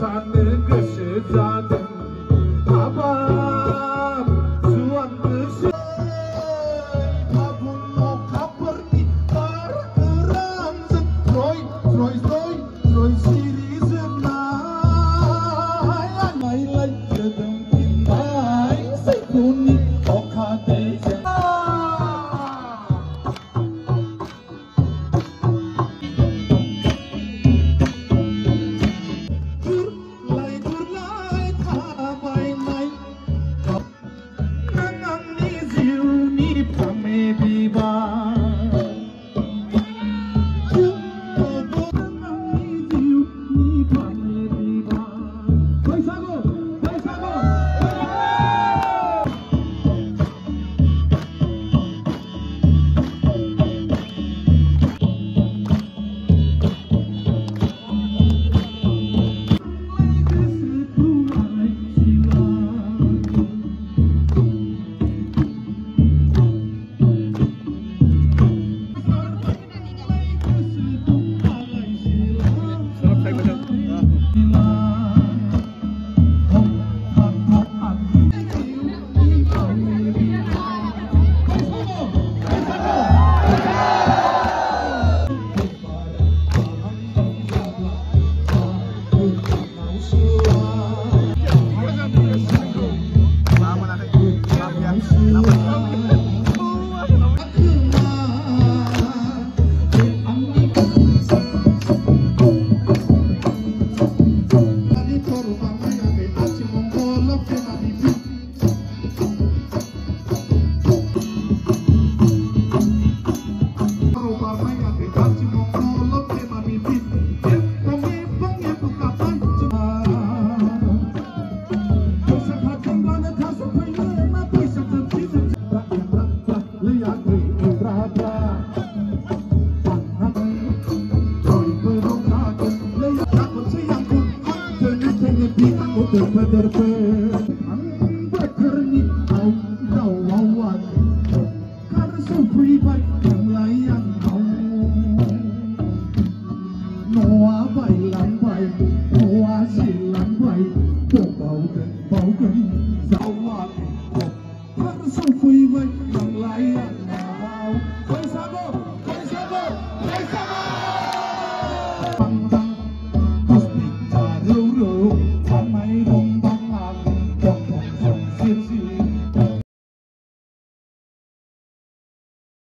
सानो गोसो जादों हाबाब जुवान गोसो फागुन अखाफोरनि बार गोरानजों स्रय स्रय स्रय स्रय सिरि जोबनाय नायलाय जोदों फिननाय सैथोनि अखा दैजों Hãy subscribe cho kênh Ghiền Mì Gõ để không bỏ lỡ